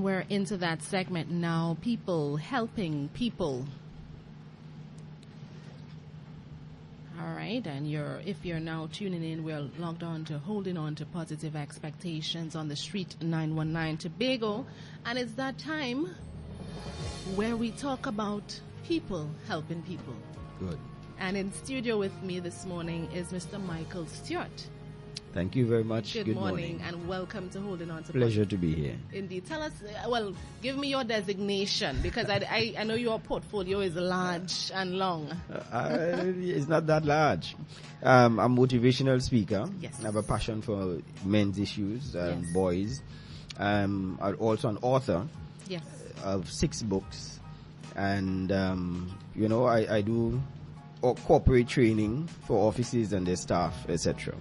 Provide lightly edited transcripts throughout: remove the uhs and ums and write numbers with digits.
We're into that segment now, people helping people. All right, and if you're now tuning in, we're logged on to Holding On to Positive Expectations on the street 919 Tobago, and it's that time where we talk about people helping people. Good. And in studio with me this morning is Mr. Michael Stewart. Thank you very much. Good morning and welcome to Holding On to Pleasure to be here. Indeed. Tell us, give me your designation because I know your portfolio is large and long. It's not that large. I'm a motivational speaker. Yes. I have a passion for men's issues and yes. boys. I'm also an author yes. of 6 books. And, I do corporate training for offices and their staff, etc.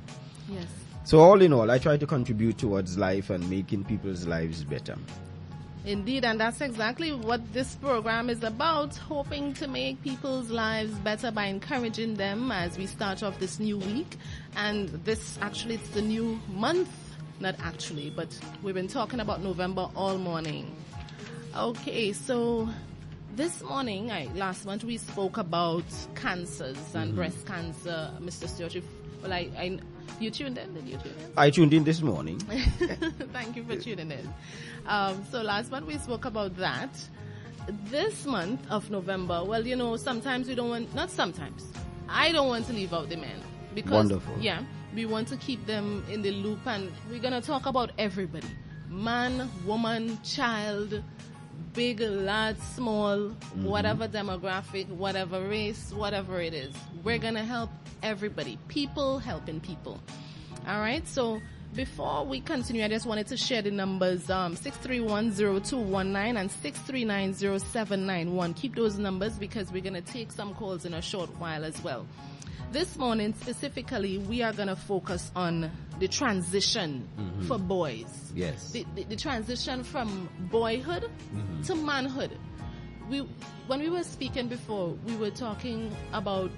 Yes. So all in all, I try to contribute towards life and making people's lives better. Indeed, and that's exactly what this program is about, hoping to make people's lives better by encouraging them as we start off this new week. And this actually, it's the new month, not actually, but we've been talking about November all morning. Okay, so this morning, last month we spoke about cancers and breast cancer, Mr. Stewart. You tuned in? Did you tune in? I tuned in this morning. Thank you for tuning in. So last month we spoke about that. This month of November, sometimes we don't want, not sometimes, I don't want to leave out the men. Because, wonderful. Yeah, we want to keep them in the loop, and we're going to talk about everybody. Man, woman, child, big, large, small, whatever demographic, whatever race, whatever it is. We're going to help everybody. People helping people. All right. So before we continue, I just wanted to share the numbers 6310219 and 6390791. Keep those numbers because we're going to take some calls in a short while as well. This morning specifically, we are going to focus on the transition for boys. Yes. The transition from boyhood to manhood. When we were speaking before, we were talking about,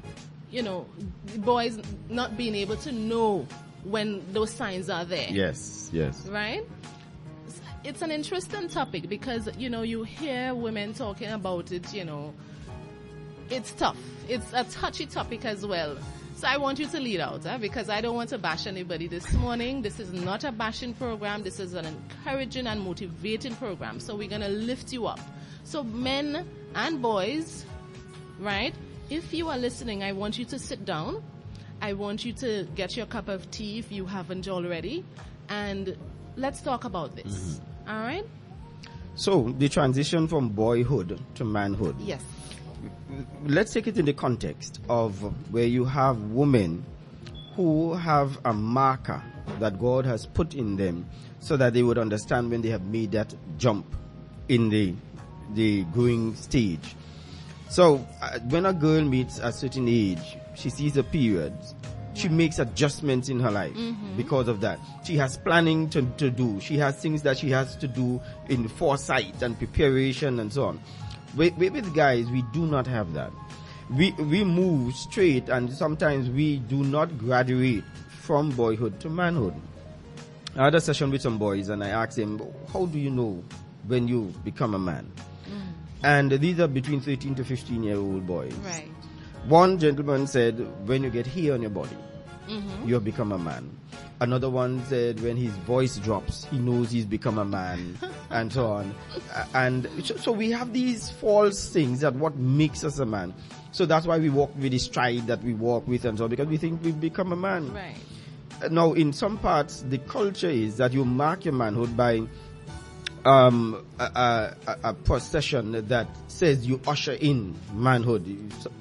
boys not being able to know when those signs are there. Yes. Right? It's an interesting topic because, you hear women talking about it, it's tough. It's a touchy topic as well. So I want you to lead out, because I don't want to bash anybody this morning. This is not a bashing program. This is an encouraging and motivating program. So we're going to lift you up. So men and boys, right? If you are listening, I want you to sit down. I want you to get your cup of tea if you haven't already. And let's talk about this. All right? So the transition from boyhood to manhood. Yes. Let's take it in the context of where you have women who have a marker that God has put in them so that they would understand when they have made that jump in the growing stage. So when a girl meets a certain age, she sees a period, she makes adjustments in her life because of that. She has planning to do. She has things that she has to do in foresight and preparation and so on. With guys, we do not have that. We move straight, and sometimes we do not graduate from boyhood to manhood. I had a session with some boys, and I asked them, how do you know when you become a man? And these are between 13 to 15-year-old boys. Right. One gentleman said, when you get hair on your body, you have become a man. Another one said when his voice drops, he knows he's become a man, and so on. And so we have these false things that what makes us a man. So that's why we walk with the stride that we walk with and so on, because we think we've become a man. Right. Now, in some parts, the culture is that you mark your manhood by a procession that says you usher in manhood,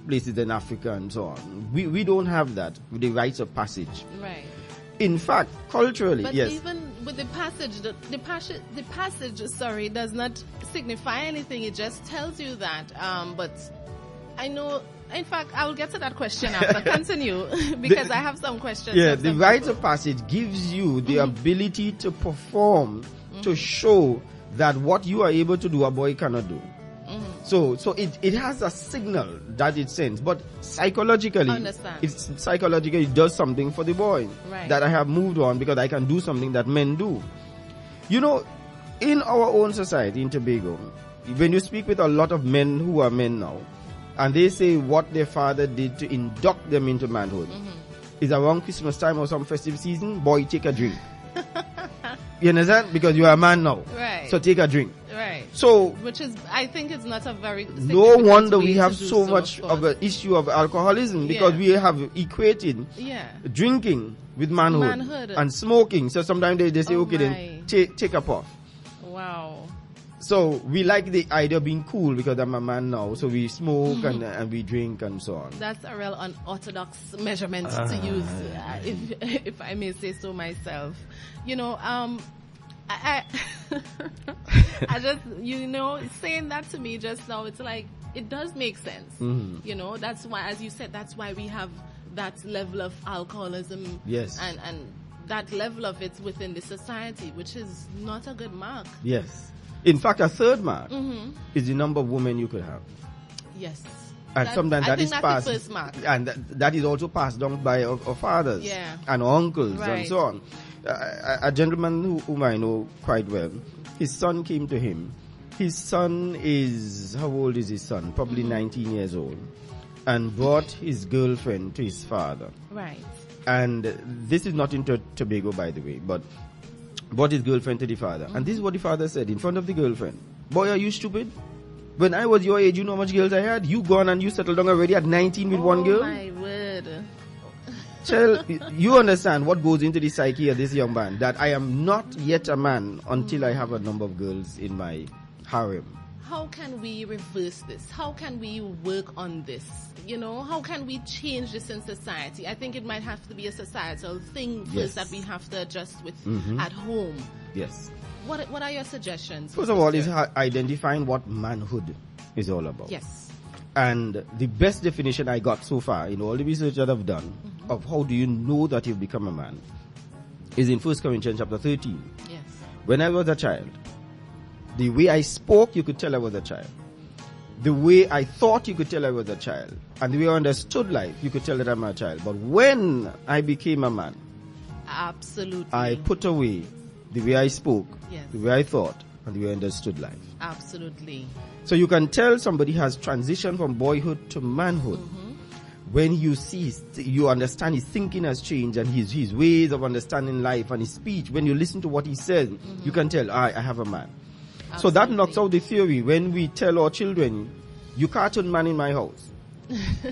places in Africa and so on. We don't have that with the rites of passage. Right. In fact, culturally, but yes. Even with the passage, the passage, sorry, does not signify anything. It just tells you that. But I know. In fact, I will get to that question after. Continue, because I have some questions. Yeah, the rites of passage gives you the ability to perform, to show that what you are able to do, a boy cannot do. So it has a signal that it sends, but psychologically, it does something for the boy. Right. That I have moved on because I can do something that men do. in our own society in Tobago, when you speak with a lot of men who are men now, and they say what their father did to induct them into manhood is around Christmas time or some festive season, boy, take a drink. You understand? Because you are a man now. Right. So take a drink. Right. So, which is, I think it's not a very no wonder we have so so much of an issue of alcoholism, because we have equated drinking with manhood and smoking. So sometimes they say, okay, then take a puff. Wow. So we like the idea of being cool because I'm a man now. So we smoke and we drink and so on. That's a real unorthodox measurement to use, if I may say so myself. You know, I just, you know, saying that to me just now, it's like, it does make sense. You know, that's why, as you said, that's why we have that level of alcoholism. Yes. And that level of it within the society, which is not a good mark. Yes. In fact, a third mark is the number of women you could have. Yes. And sometimes that is passed. The first mark. And that is also passed down by our fathers and uncles and so on. A gentleman whom I know quite well, his son came to him. His son is, how old is his son? Probably 19 years old. And brought his girlfriend to his father. Right. And this is not in Tobago, by the way, but brought his girlfriend to the father. And this is what the father said in front of the girlfriend. Boy, are you stupid? When I was your age, you know how much girls I had? You gone and you settled down already at 19 with one girl? Oh my word. Child, you understand what goes into the psyche of this young man, that I am not yet a man until I have a number of girls in my harem. How can we reverse this? How can we work on this? You know, how can we change this in society? I think it might have to be a societal thing first that we have to adjust with at home. Yes. What are your suggestions? First of all, is identifying what manhood is all about. Yes. And the best definition I got so far in all the research that I've done of how do you know that you've become a man is in 1 Corinthians chapter 13. Yes. When I was a child, the way I spoke, you could tell I was a child. The way I thought, you could tell I was a child. And the way I understood life, you could tell that I'm a child. But when I became a man, absolutely, I put away the way I spoke, yes, the way I thought, and the way I understood life. Absolutely. So you can tell somebody has transitioned from boyhood to manhood when you see, you understand his thinking has changed and his ways of understanding life and his speech. When you listen to what he says, you can tell, I have a man. Absolutely. So that knocks out the theory when we tell our children, you can't turn man in my house.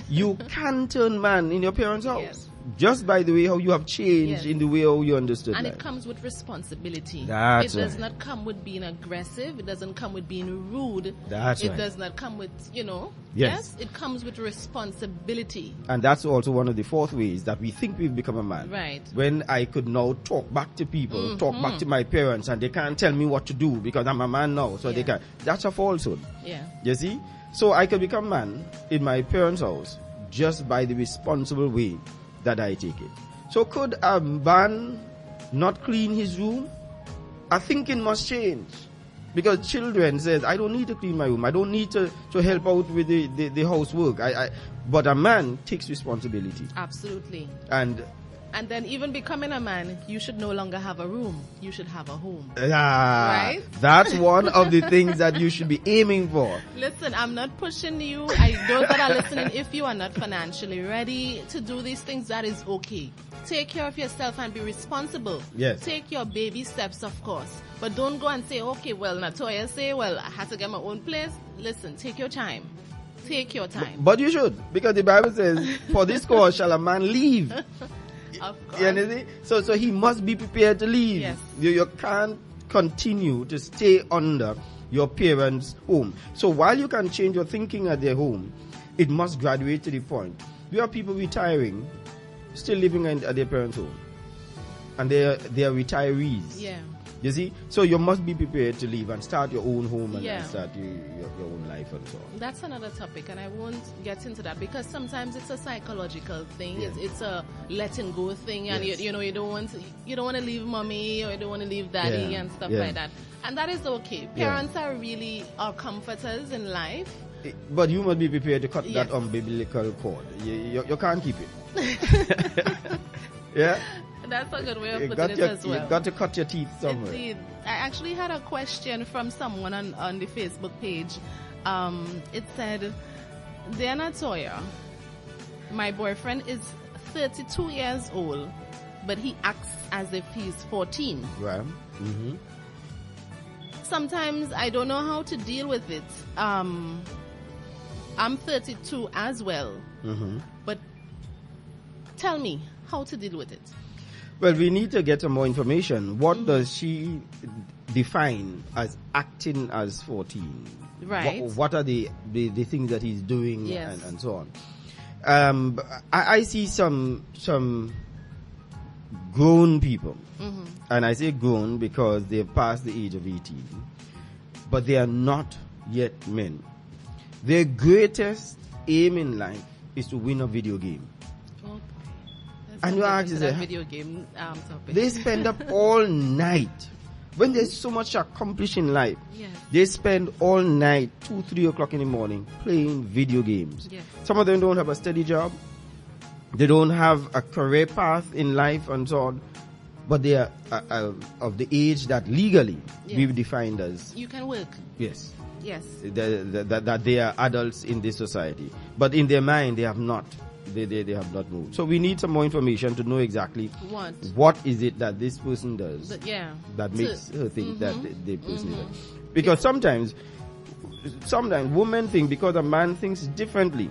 You can turn man in your parents' house. Yes. Just by the way how you have changed in the way how you understood and life. It comes with responsibility. That's it does not come with being aggressive. It doesn't come with being rude. That's it does not come with, you know. Yes. It comes with responsibility. And that's also one of the fourth ways that we think we've become a man. Right. When I could now talk back to people, talk back to my parents, and they can't tell me what to do because I'm a man now, so they can't. That's a falsehood. Yeah. You see? So I could become man in my parents' house just by the responsible way that I take it. So could a man not clean his room? Our thinking must change. Because children says, I don't need to clean my room. I don't need to help out with the housework. But a man takes responsibility. Absolutely. And then even becoming a man, you should no longer have a room. You should have a home. Right? That's one of the things that you should be aiming for. Listen, I'm not pushing you. Those that are listening, if you are not financially ready to do these things, that is okay. Take care of yourself and be responsible. Yes. Take your baby steps, of course. But don't go and say, okay, well, Natoya say, well, I had to get my own place. Listen, take your time. Take your time. But you should, because the Bible says, for this cause shall a man leave. Of course. You know, so he must be prepared to leave. Yes. You can't continue to stay under your parents' home. So while you can change your thinking at their home, it must graduate to the point. You have people retiring, still living at their parents' home. And they are retirees. Yeah. You see? So you must be prepared to leave and start your own home and start your own life and so on. That's another topic, and I won't get into that because sometimes it's a psychological thing. Yeah. It's a letting go thing, and you don't want to leave mommy or you don't want to leave daddy and stuff like that. And that is okay. Parents are really our comforters in life. But you must be prepared to cut that umbilical cord. You can't keep it. Yeah. That's a good way of You putting it as well. You got to cut your teeth somewhere. Indeed. I actually had a question from someone on the Facebook page. It said, "Dear Natoya, my boyfriend is 32 years old, but he acts as if he's 14. Right. Mm-hmm. Sometimes I don't know how to deal with it. I'm 32 as well, but tell me how to deal with it." Well, we need to get some more information. What does she define as acting as 14? Right. What are the things that he's doing, Yes. and so on? I see some grown people, and I say grown because they've passed the age of 18, but they are not yet men. Their greatest aim in life is to win a video game. And you ask that yourself, video game topic. they spend up all night. When there's so much accomplished in life, Yes. they spend all night, 2, 3 o'clock in the morning, playing video games. Yes. Some of them don't have a steady job. They don't have a career path in life and so on. But they are of the age that legally we've defined as, You can work. yes, Yes. that they are adults in this society. But in their mind, they have not. They have not moved. So we need some more information to know exactly what is it that this person does that makes her think that the person is that. Because sometimes women think because a man thinks differently,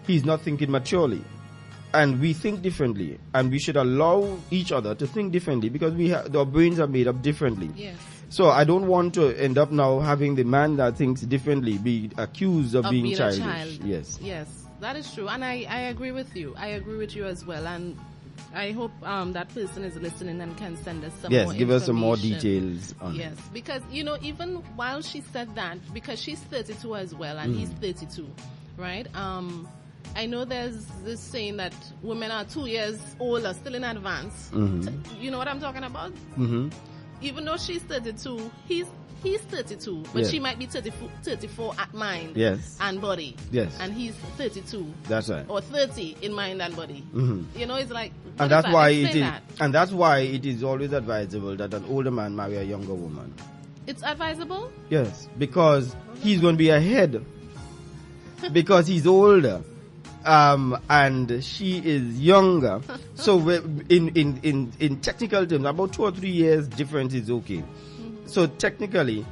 he's not thinking maturely. And we think differently, and we should allow each other to think differently because our brains are made up differently. Yes. So I don't want to end up now having the man that thinks differently be accused of being childish. A child. Yes. Yes, that is true, and I agree with you. I agree with you as well, and I hope that person is listening and can send us some more information. Yes, give us some more details on Yes, because even while she said that, because she's 32 as well, and he's 32, right? I know there's this saying that women are 2 years older, still in advance. You know what I'm talking about? Even though she's 32, he's 32, but she might be 34 at mind and body. Yes. And he's 32. That's right. Or 30 in mind and body. It's like, and that's why it is always advisable that an older man marry a younger woman. It's advisable? Yes, because he's going to be ahead. Because he's older. And she is younger. So in technical terms, about 2 or 3 years difference is okay. So technically,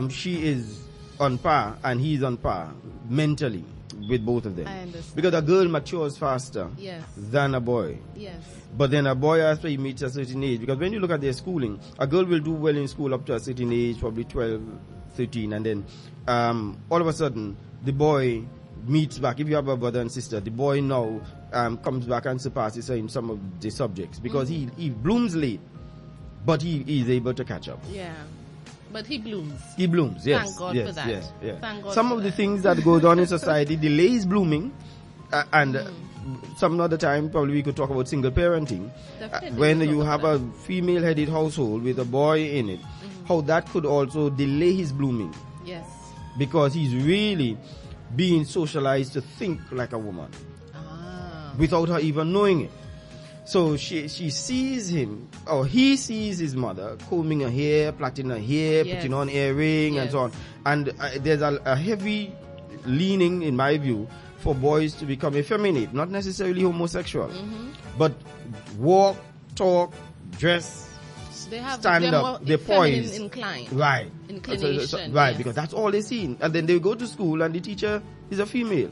she is on par and he's on par mentally with both of them. I understand. Because a girl matures faster than a boy. Yes. But then a boy, after he meets a certain age, because when you look at their schooling, a girl will do well in school up to a certain age, probably 12, 13, and then all of a sudden, the boy meets back. If you have a brother and sister, the boy now comes back and surpasses her in some of the subjects because he blooms late, but he is able to catch up. Yeah, but he blooms. He blooms, yes. Thank God for that. Yes, yes. Thank God some for of that. the things that goes on in society delays blooming, and some other time probably we could talk about single parenting. When you have a female-headed household with a boy in it, how that could also delay his blooming. Yes. Because he's really being socialized to think like a woman without her even knowing it. So she sees him, or he sees his mother combing her hair, plaiting her hair, putting on earring and so on. And there's a heavy leaning, in my view, for boys to become effeminate, not necessarily homosexual, but walk, talk, dress, stand up, they're poised. Inclined. Right. Inclination. Right, because that's all they see. And then they go to school and the teacher is a female.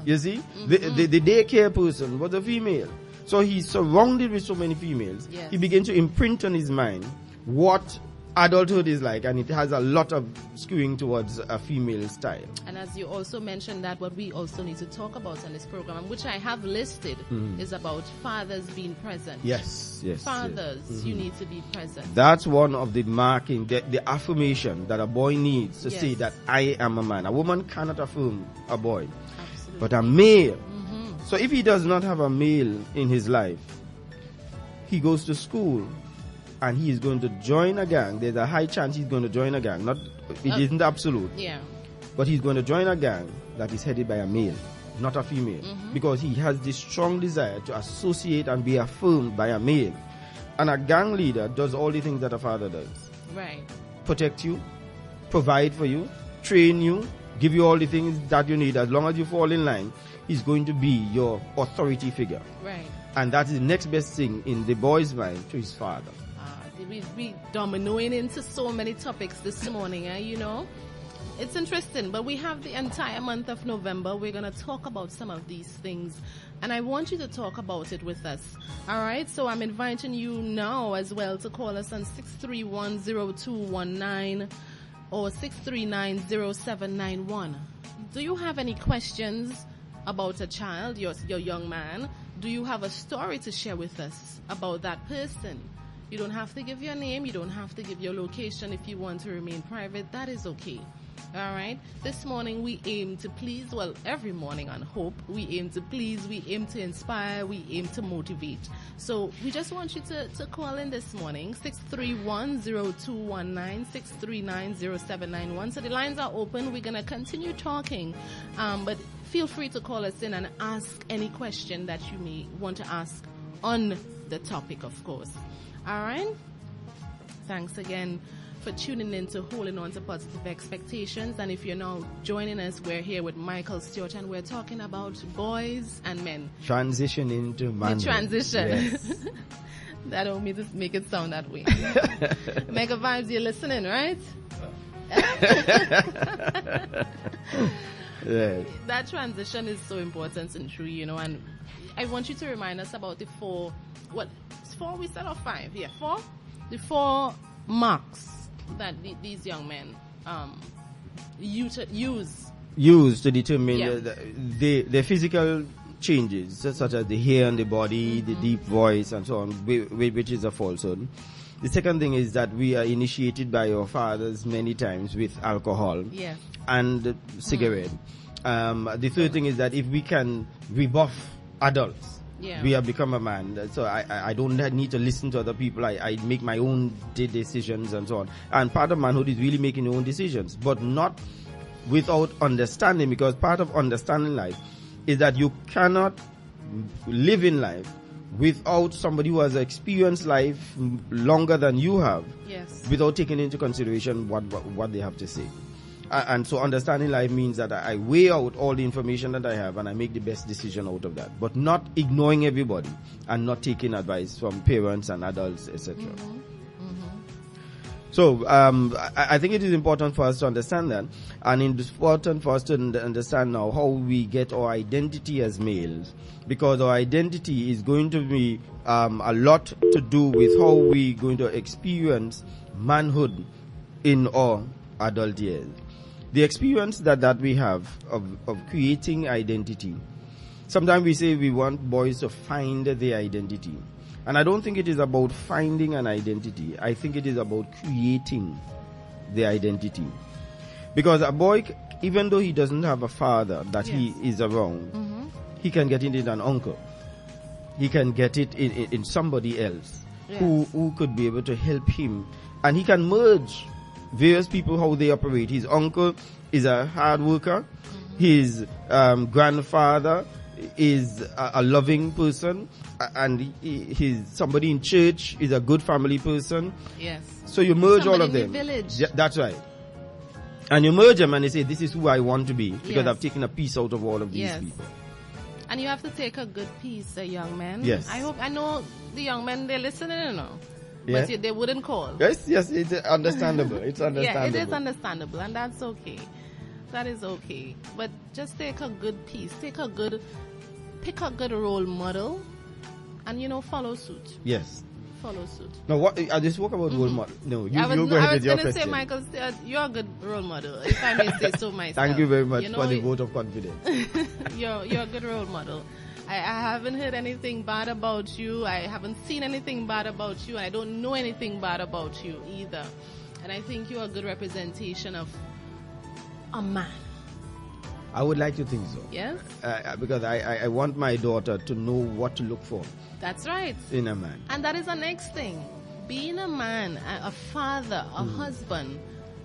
You see? The daycare person was a female. So he's surrounded with so many females. Yes. He begins to imprint on his mind what adulthood is like, and it has a lot of skewing towards a female style. And as you also mentioned, that what we also need to talk about in this program, which I have listed, is about fathers being present. Yes. Fathers, you need to be present. That's one of the marking, the affirmation that a boy needs to say that I am a man. A woman cannot affirm a boy. Absolutely. But a male. So if he does not have a male in his life, he goes to school and he is going to join a gang. There's a high chance he's going to join a gang. It isn't absolute. Yeah. But he's going to join a gang that is headed by a male. not a female, because he has this strong desire to associate and be affirmed by a male. And a gang leader does all the things that a father does. Right. Protect you, provide for you, train you, give you all the things that you need. As long as you fall in line, he's going to be your authority figure. Right. And that is the next best thing in the boy's mind to his father. We dominoing into so many topics this morning, you know. It's interesting, but we have the entire month of November. We're going to talk about some of these things, and I want you to talk about it with us. All right, so I'm inviting you now as well to call us on 631-0219 or 639-0791. Do you have any questions about a child, your young man? Do you have a story to share with us about that person? You don't have to give your name. You don't have to give your location. If you want to remain private, that is okay. All right. This morning we aim to please. Well, every morning on Hope, we aim to please. We aim to inspire. We aim to motivate. So we just want you to call in this morning, 631-0219, 639-0791. So the lines are open. We're going to continue talking. But feel free to call us in and ask any question that you may want to ask on the topic, of course. All right. Thanks again for tuning in to Holding On to Positive Expectations. And if you're now joining us, we're here with Michael Stewart, and we're talking about boys and men. Transition into manhood. The transition. Yes. That don't mean to make it sound that way. Mega Vibes, you're listening, right? Yes. That transition is so important and true, you know, and I want you to remind us about the four we said, or five? Yeah, four? The four marks that these young men use to determine the physical changes, such as the hair on the body, the deep voice, and so on, which is a falsehood. The second thing is that we are initiated by our fathers many times with alcohol and cigarette. The third thing is that if we can rebuff adults, we have become a man. So I don't need to listen to other people. I make my own decisions and so on. And part of manhood is really making your own decisions, but not without understanding, because part of understanding life is that you cannot live in life without somebody who has experienced life longer than you have, without taking into consideration what they have to say. And so understanding life means that I weigh out all the information that I have and I make the best decision out of that, but not ignoring everybody and not taking advice from parents and adults, etc. So I think it is important for us to understand that, and it's important for us to understand now how we get our identity as males, because our identity is going to be a lot to do with how we're going to experience manhood in our adult years. The experience that we have of creating identity. Sometimes we say we want boys to find their identity. And I don't think it is about finding an identity. I think it is about creating the identity. Because a boy, even though he doesn't have a father that he is around, he can get it in an uncle. He can get it in somebody else who could be able to help him. And he can merge various people, how they operate. His uncle is a hard worker. His grandfather is a loving person, and his somebody in church is a good family person. Yes. So you merge all of them. In the village. Yeah, that's right. And you merge them and they say, this is who I want to be, because I've taken a piece out of all of these people. And you have to take a good piece, a young man. Yes. I know the young men, they're listening, you know. Yeah. But they wouldn't call. Yes, it's understandable. It's understandable. Yeah, it is understandable, and that's okay. That is okay. But just take a good piece. Pick a good role model, and follow suit. Yes. Follow suit. Now, what I just spoke about role model. No, you go ahead with your question. I was going to say, Michael, you're a good role model, if I may say so myself. Thank you very much for the vote of confidence. You're a good role model. I haven't heard anything bad about you. I haven't seen anything bad about you. I don't know anything bad about you either. And I think you're a good representation of a man. I would like to think so. Yes? Because I want my daughter to know what to look for. That's right. In a man. And that is the next thing. Being a man, a father, a husband,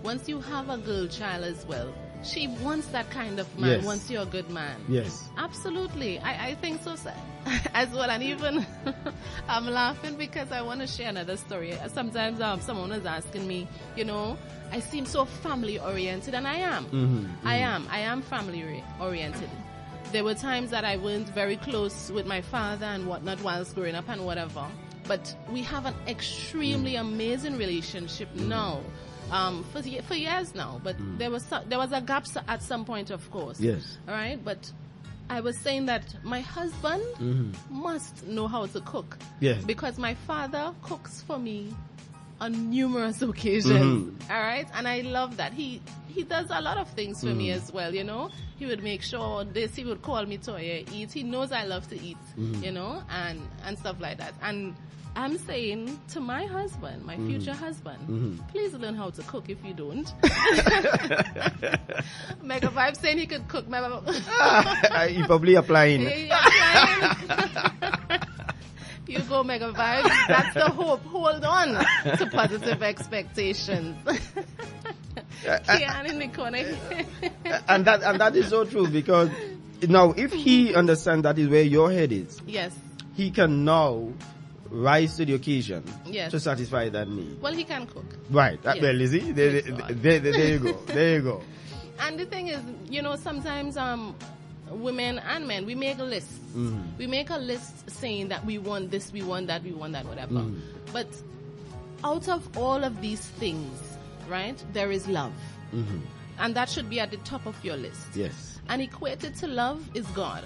once you have a girl child as well, she wants that kind of man. Yes. Once you're a good man. Yes. Absolutely. I think so as well. And even I'm laughing because I want to share another story. Sometimes someone is asking me, I seem so family oriented, and I am. I am family oriented. There were times that I weren't very close with my father and whatnot whilst growing up and whatever. But we have an extremely amazing relationship now. For years now, but there was a gap at some point, of course. Yes. All right, but I was saying that my husband must know how to cook. Yes. Because my father cooks for me on numerous occasions. All right, and I love that he does a lot of things for me as well. He would make sure this. He would call me to eat. He knows I love to eat. And stuff like that. And I'm saying to my husband, my future husband, please learn how to cook if you don't. Mega Vibe saying he could cook. You're probably applying. You go, Mega Vibe. That's the hope. Hold on to positive expectations. Kian in the corner. and that is so true, because now if he understands that is where your head is, yes, he can now rise to the occasion yes. to satisfy that need. Well, he can cook. Right. Yes. Well, you see, there you go. There you go. And the thing is, sometimes women and men, we make a list. We make a list saying that we want this, we want that, whatever. But out of all of these things, right, there is love. And that should be at the top of your list. Yes. And equated to love is God.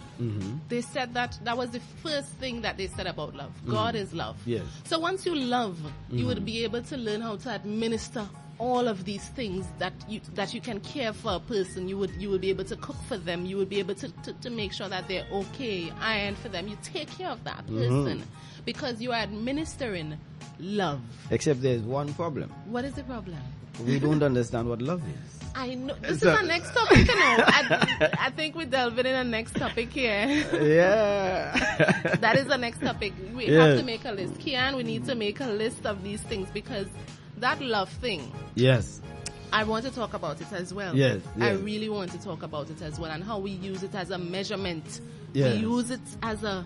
They said that was the first thing that they said about love. God is love. Yes. So once you love, you would be able to learn how to administer all of these things that you can care for a person. You would be able to cook for them. You would be able to make sure that they're okay, iron for them. You take care of that person because you are administering love. Except there's one problem. What is the problem? We don't understand what love is. I know. This is our next topic, I think we're delving in a next topic here. Yeah. That is the next topic. We have to make a list. Kian, we need to make a list of these things because that love thing. Yes. I want to talk about it as well. Yes. I really want to talk about it as well and how we use it as a measurement. Yes. We use it as a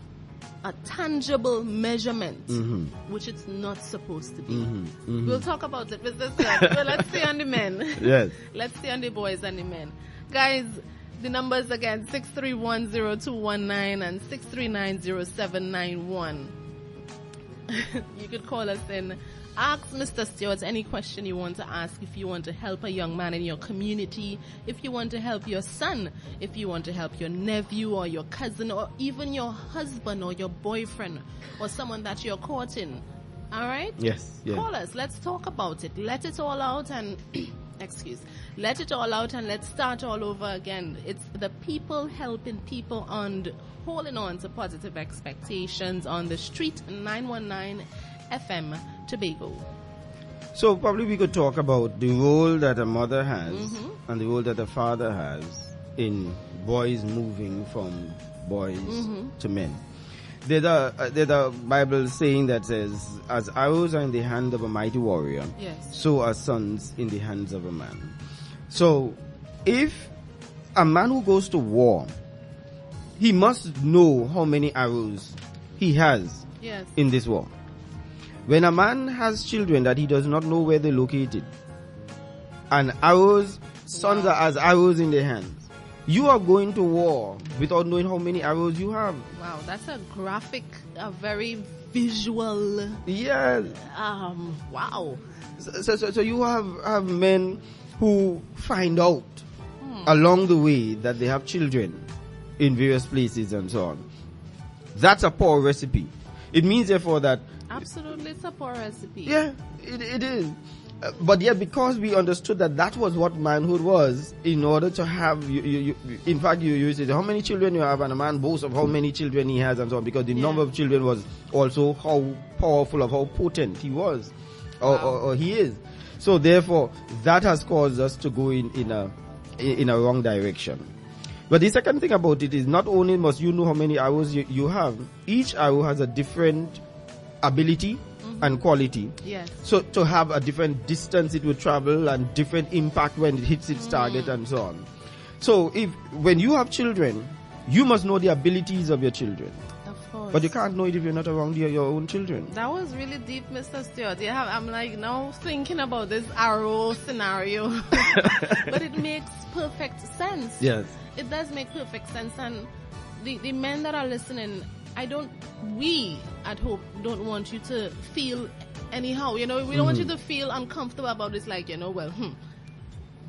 tangible measurement, which it's not supposed to be. We'll talk about it. Well, let's stay on the men. Yes. Let's stay on the boys and the men. Guys, the numbers again, 6310219 and 6390791. You could call us in. Ask Mr. Stewart any question you want to ask. If you want to help a young man in your community, if you want to help your son, if you want to help your nephew or your cousin or even your husband or your boyfriend or someone that you're courting. All right? Yes. Call us. Let's talk about it. Let it all out and let it all out and let's start all over again. It's the people helping people on holding on to positive expectations on the street 919 FM Tobago. So probably we could talk about the role that a mother has and the role that a father has in boys moving from boys to men. There's a Bible saying that says, as arrows are in the hand of a mighty warrior, so are sons in the hands of a man. So if a man who goes to war, he must know how many arrows he has in this war. When a man has children that he does not know where they're located, and arrows, sons are as arrows in their hands, you are going to war without knowing how many arrows you have. Wow, that's a graphic, a very visual. Yes. Wow. So you have men who find out along the way that they have children in various places and so on. That's a poor recipe. It means therefore that absolutely it's a poor recipe. Yeah, it is. But yeah, because we understood that was what manhood was, in order to have in fact you said how many children you have, and a man boasts of how many children he has and so on, because the number of children was also how powerful, of how potent he was or he is. So therefore that has caused us to go in a wrong direction. But the second thing about it is, not only must you know how many arrows you have, each arrow has a different ability and quality. Yes. So to have a different distance it would travel and different impact when it hits its target and so on. So when you have children, you must know the abilities of your children. Of course. But you can't know it if you're not around your own children. That was really deep, Mr. Stewart. I'm like now thinking about this arrow scenario. But it makes perfect sense. Yes. It does make perfect sense. And the men that are listening, we at Hope don't want you to feel anyhow. We don't want you to feel uncomfortable about this, like,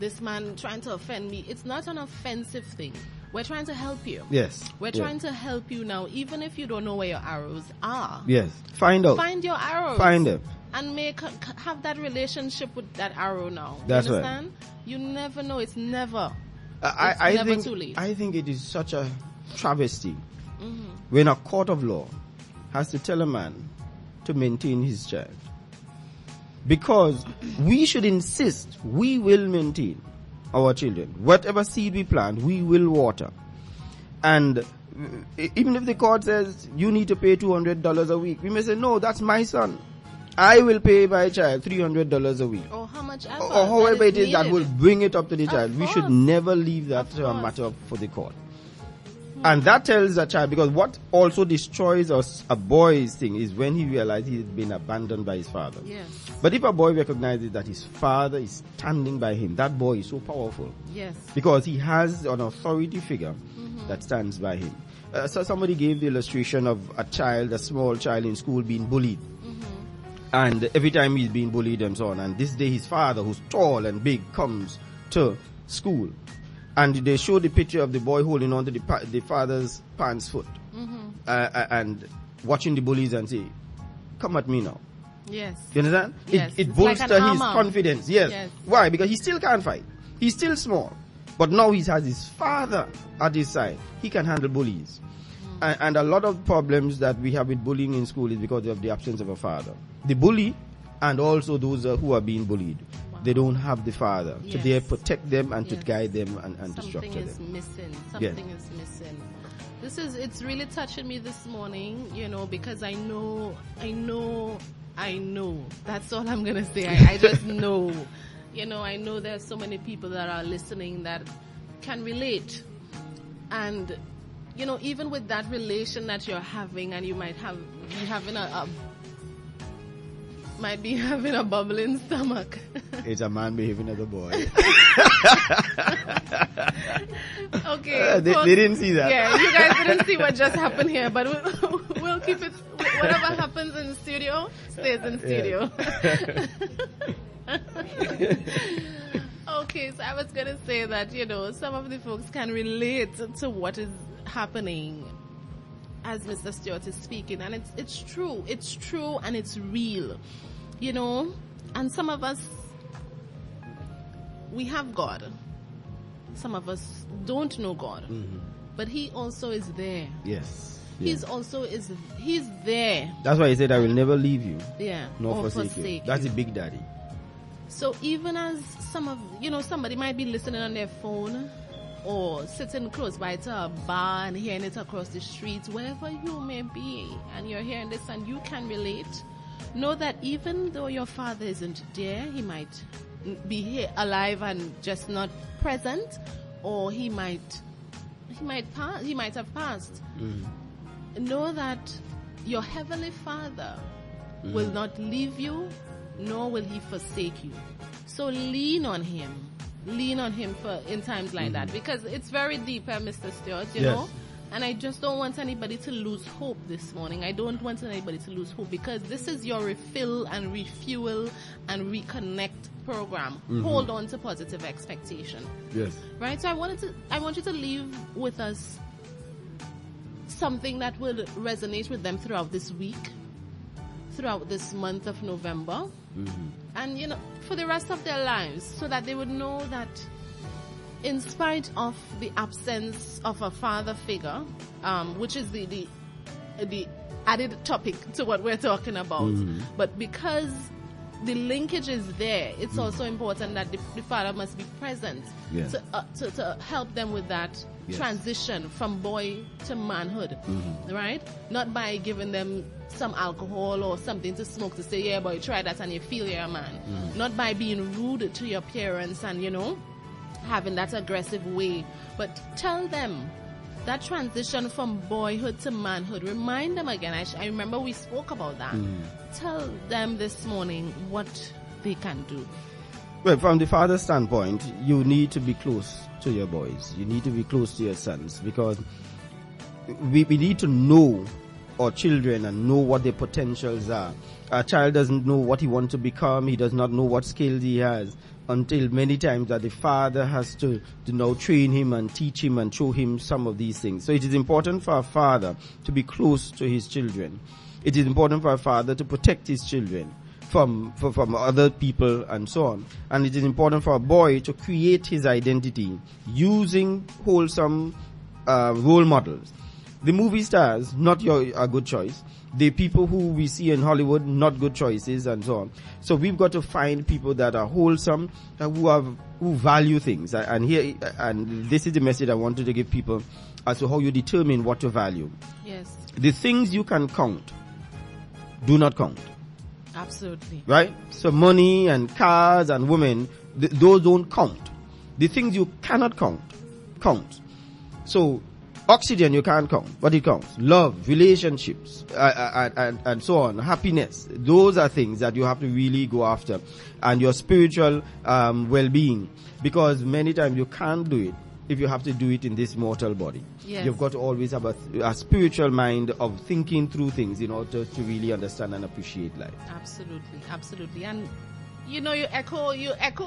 this man trying to offend me. It's not an offensive thing. We're trying to help you. Yes. We're trying to help you now, even if you don't know where your arrows are. Yes. Find out. Find your arrows. Find them. And have that relationship with that arrow now. That's you understand? Right. You never know. It's never. I think too late. I think it is such a travesty when a court of law has to tell a man to maintain his child. Because we should insist we will maintain our children. Whatever seed we plant, we will water. And even if the court says you need to pay $200 a week, we may say, no, that's my son. I will pay my child $300 a week. Or how much ever. Or however it is that will bring it up to the child. Of We course. should never leave that to a matter for the court. And that tells the child, because what also destroys a boy's thing is when he realizes he's been abandoned by his father. Yes. But if a boy recognizes that his father is standing by him, that boy is so powerful. Yes. Because he has an authority figure that stands by him. So somebody gave the illustration of a small child in school being bullied. And every time he's being bullied and so on. And this day his father, who's tall and big, comes to school. And they show the picture of the boy holding on to the father's pants foot. And watching the bullies and say, come at me now. Yes. You understand? Yes. It bolsters like his confidence. Yes. Why? Because he still can't fight. He's still small. But now he has his father at his side. He can handle bullies. And a lot of problems that we have with bullying in school is because of the absence of a father. The bully and also those who are being bullied. They don't have the father to dare protect them and to guide them and to structure them. Something is missing. Something is missing. It's really touching me this morning, because I know. That's all I'm going to say. I just know. I know there's so many people that are listening that can relate. And, even with that relation that you're having, and you might be having a bubbling stomach. It's a man behaving as a boy. Okay. They didn't see that. Yeah, you guys didn't see what just happened here, but we'll keep it. Whatever happens in the studio stays in studio. Okay, so I was going to say that, some of the folks can relate to what is happening as Mr. Stewart is speaking, and it's true and it's real, and some of us, we have God, some of us don't know God, but He also is there. Yes. He's there. That's why He said, I will never leave you, nor forsake you. That's the big daddy. So even as somebody might be listening on their phone or sitting close by to a bar and hearing it across the street, wherever you may be, and you're hearing this and you can relate, know that even though your father isn't there, he might be here alive and just not present, or he might have passed. Know that your heavenly Father will not leave you, nor will He forsake you. So lean on Him. Lean on Him in times like that, because it's very deep, Mr. Stewart, you know. And I just don't want anybody to lose hope this morning. I don't want anybody to lose hope, because this is your refill and refuel and reconnect program. Hold on to positive expectation. Yes. Right? So I want you to leave with us something that will resonate with them throughout this week, throughout this month of November, and for the rest of their lives, so that they would know that in spite of the absence of a father figure, which is the added topic to what we're talking about, but because the linkage is there, it's also important that the father must be present to help them with that transition from boy to manhood, right? Not by giving them some alcohol or something to smoke to say, yeah, boy, try that and you feel you're a man. Not by being rude to your parents and, having that aggressive way. But tell them that transition from boyhood to manhood. Remind them again. I remember we spoke about that. Tell them this morning what they can do. Well, from the father's standpoint, you need to be close to your boys. You need to be close to your sons, because we need to know our children and know what their potentials are. A child doesn't know what he wants to become. He does not know what skills he has until many times that the father has to now train him and teach him and show him some of these things. So it is important for a father to be close to his children. It is important for a father to protect his children from other people and so on. And it is important for a boy to create his identity using wholesome role models. The movie stars, not a good choice. The people who we see in Hollywood, not good choices, and so on. So we've got to find people that are wholesome, who value things. And this is the message I wanted to give people as to how you determine what to value. Yes. The things you can count, do not count. Absolutely. Right? So money and cars and women, those don't count. The things you cannot count. So oxygen you can't count, but it counts. Love, relationships, and so on, happiness. Those are things that you have to really go after. And your spiritual well-being, because many times you can't do it if you have to do it in this mortal body. Yes. You've got to always have a spiritual mind of thinking through things in order to really understand and appreciate life. Absolutely. And you echo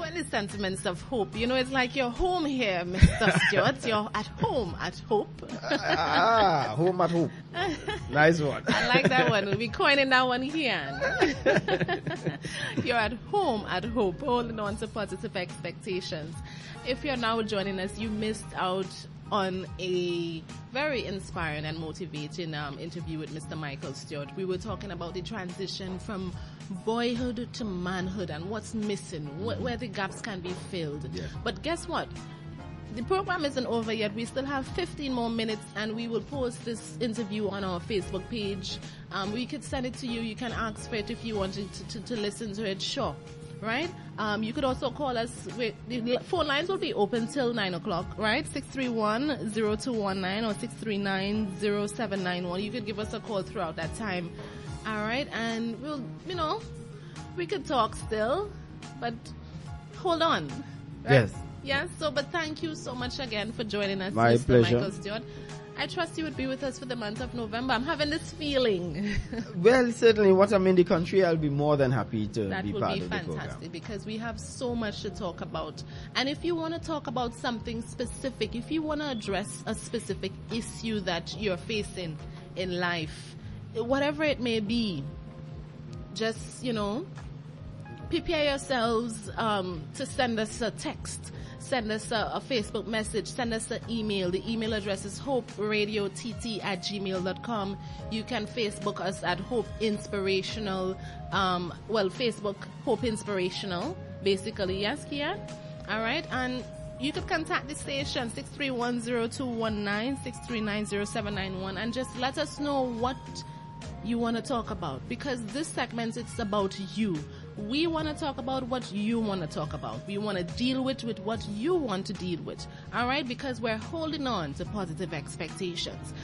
any sentiments of hope. It's like you're home here, Mr. Stewart. You're at home at hope. Home at hope. Nice one. I like that one. We'll be coining that one here. You're at home at hope, holding on to positive expectations. If you're now joining us, you missed out on a very inspiring and motivating interview with Mr. Michael Stewart. We were talking about the transition from boyhood to manhood and what's missing, where the gaps can be filled. Yeah. But guess what? The program isn't over yet. We still have 15 more minutes, and we will post this interview on our Facebook page. We could send it to you. You can ask for it if you wanted to listen to it. Sure. Right? You could also call us. The phone lines will be open till 9 o'clock, right? 631-0219 or 639-0791. You could give us a call throughout that time. All right? And we'll, we could talk still, but hold on. Right? Yes. Yes. So, but thank you so much again for joining us, My Mr. pleasure. Michael Stewart. I trust you would be with us for the month of November. I'm having this feeling. Well, certainly, once I'm in the country, I'll be more than happy to be part of the program. That would be fantastic, because we have so much to talk about. And if you want to talk about something specific, if you want to address a specific issue that you're facing in life, whatever it may be, just, prepare yourselves to send us a text. Send us a Facebook message. Send us an email. The email address is hoperadiott@gmail.com. You can Facebook us at Hope Inspirational. Facebook Hope Inspirational, basically. Yes, Kia? All right. And you could contact the station, 631-0219, 639-0791, and just let us know what you want to talk about, because this segment, it's about you. We want to talk about what you want to talk about. We want to deal with what you want to deal with. All right? Because we're holding on to positive expectations.